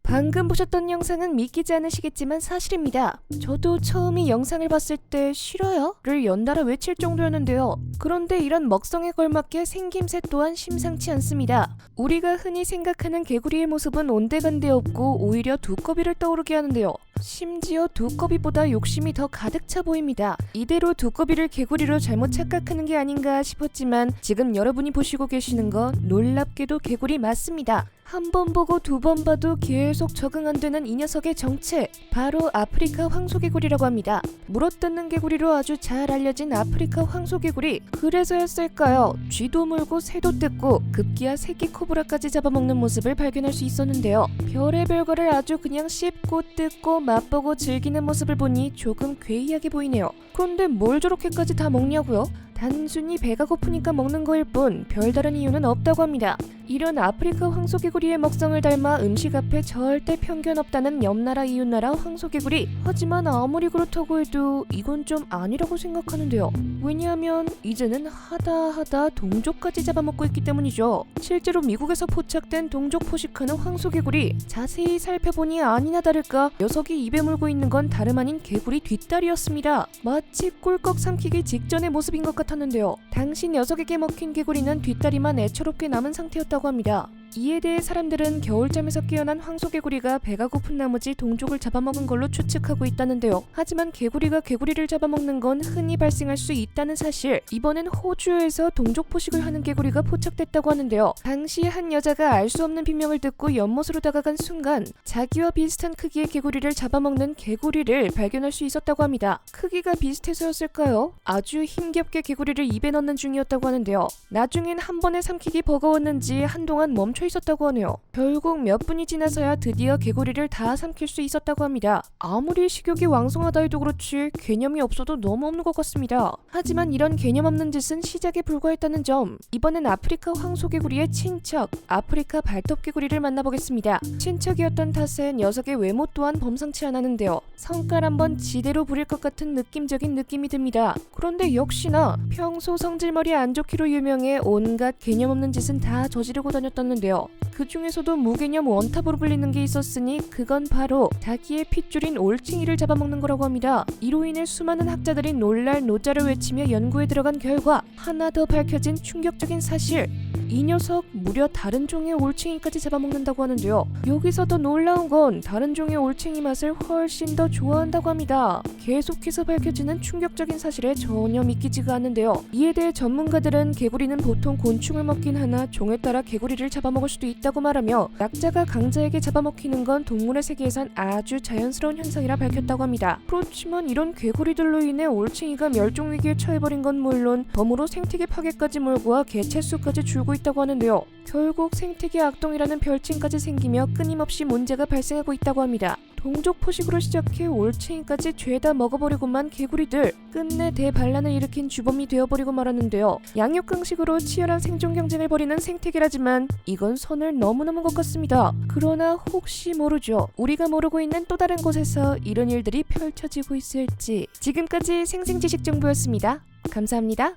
방금 보셨던 영상은 믿기지 않으시겠지만 사실입니다. 저도 처음 이 영상을 봤을 때 싫어요? 를 연달아 외칠 정도였는데요. 그런데 이런 먹성에 걸맞게 생김새 또한 심상치 않습니다. 우리가 흔히 생각하는 개구리의 모습은 온데간데 없고 오히려 두꺼비를 떠오르게 하는데요. 심지어 두꺼비보다 욕심이 더 가득 차 보입니다. 이대로 두꺼비를 개구리로 잘못 착각하는 게 아닌가 싶었지만 지금 여러분이 보시고 계시는 건 놀랍게도 개구리 맞습니다. 한 번 보고 두 번 봐도 계속 적응 안 되는 이 녀석의 정체, 바로 아프리카 황소개구리라고 합니다. 물어뜯는 개구리로 아주 잘 알려진 아프리카 황소개구리, 그래서였을까요? 쥐도 물고 새도 뜯고 급기야 새끼 코브라까지 잡아먹는 모습을 발견할 수 있었는데요. 별의별 거를 아주 그냥 씹고 뜯고 맛보고 즐기는 모습을 보니 조금 괴이하게 보이네요. 그런데 뭘 저렇게까지 다 먹냐고요? 단순히 배가 고프니까 먹는 거일 뿐 별다른 이유는 없다고 합니다. 이런 아프리카 황소개구리의 먹성을 닮아 음식 앞에 절대 편견 없다는 옆나라 이웃나라 황소개구리. 하지만 아무리 그렇다고 해도 이건 좀 아니라고 생각하는데요. 왜냐하면 이제는 하다 동족까지 잡아먹고 있기 때문이죠. 실제로 미국에서 포착된 동족 포식하는 황소개구리, 자세히 살펴보니 아니나 다를까 녀석이 입에 물고 있는 건 다름 아닌 개구리 뒷다리였습니다. 마치 꿀꺽 삼키기 직전의 모습인 것 같았는데요. 당시 녀석에게 먹힌 개구리는 뒷다리만 애처롭게 남은 상태였다고 합니다. 이에 대해 사람들은 겨울잠에서 깨어난 황소개구리가 배가 고픈 나머지 동족을 잡아먹은 걸로 추측하고 있다는데요. 하지만 개구리가 개구리를 잡아먹는 건 흔히 발생할 수 있다는 사실, 이번엔 호주에서 동족 포식을 하는 개구리가 포착됐다고 하는데요. 당시 한 여자가 알 수 없는 비명을 듣고 연못으로 다가간 순간 자기와 비슷한 크기의 개구리를 잡아먹는 개구리를 발견할 수 있었다고 합니다. 크기가 비슷해서였을까요? 아주 힘겹게 개구리를 입에 넣는 중이었다고 하는데요. 나중엔 한 번에 삼키기 버거웠는지 한동안 멈춰 있었다고 하네요. 결국 몇 분이 지나서야 드디어 개구리를 다 삼킬 수 있었다고 합니다. 아무리 식욕이 왕성하다 해도 그렇지 개념이 없어도 너무 없는 것 같습니다. 하지만 이런 개념 없는 짓은 시작에 불과했다는 점, 이번엔 아프리카 황소개구리의 친척 아프리카 발톱개구리를 만나보겠습니다. 친척이었던 탓에 녀석의 외모 또한 범상치 않았는데요. 성깔 한번 지대로 부릴 것 같은 느낌적인 느낌이 듭니다. 그런데 역시나 평소 성질머리 안 좋기로 유명해 온갖 개념 없는 짓은 다 저지르고 다녔다는데요. 그 중에서도 무개념 원탑으로 불리는 게 있었으니 그건 바로 자기의 핏줄인 올챙이를 잡아먹는 거라고 합니다. 이로 인해 수많은 학자들이 놀랄 노자를 외치며 연구에 들어간 결과 하나 더 밝혀진 충격적인 사실, 이 녀석 무려 다른 종의 올챙이까지 잡아먹는다고 하는데요. 여기서 더 놀라운 건 다른 종의 올챙이 맛을 훨씬 더 좋아한다고 합니다. 계속해서 밝혀지는 충격적인 사실에 전혀 믿기지가 않는데요. 이에 대해 전문가들은 개구리는 보통 곤충을 먹긴 하나 종에 따라 개구리를 잡아먹을 수도 있다고 말하며 약자가 강자에게 잡아먹히는 건 동물의 세계에선 아주 자연스러운 현상이라 밝혔다고 합니다. 그렇지만 이런 개구리들로 인해 올챙이가 멸종위기에 처해버린 건 물론 덤으로 생태계 파괴까지 몰고 와 개체수까지 줄고 있다고 하는데요. 결국 생태계 악동이라는 별칭까지 생기며 끊임없이 문제가 발생하고 있다고 합니다. 동족 포식으로 시작해 올챙이까지 죄다 먹어버리고만 개구리들, 끝내 대반란을 일으킨 주범이 되어버리고 말았는데요. 양육강식으로 치열한 생존 경쟁을 벌이는 생태계라지만 이건 선을 너무 넘은 것 같습니다. 그러나 혹시 모르죠. 우리가 모르고 있는 또 다른 곳에서 이런 일들이 펼쳐지고 있을지. 지금까지 생생지식정보였습니다. 감사합니다.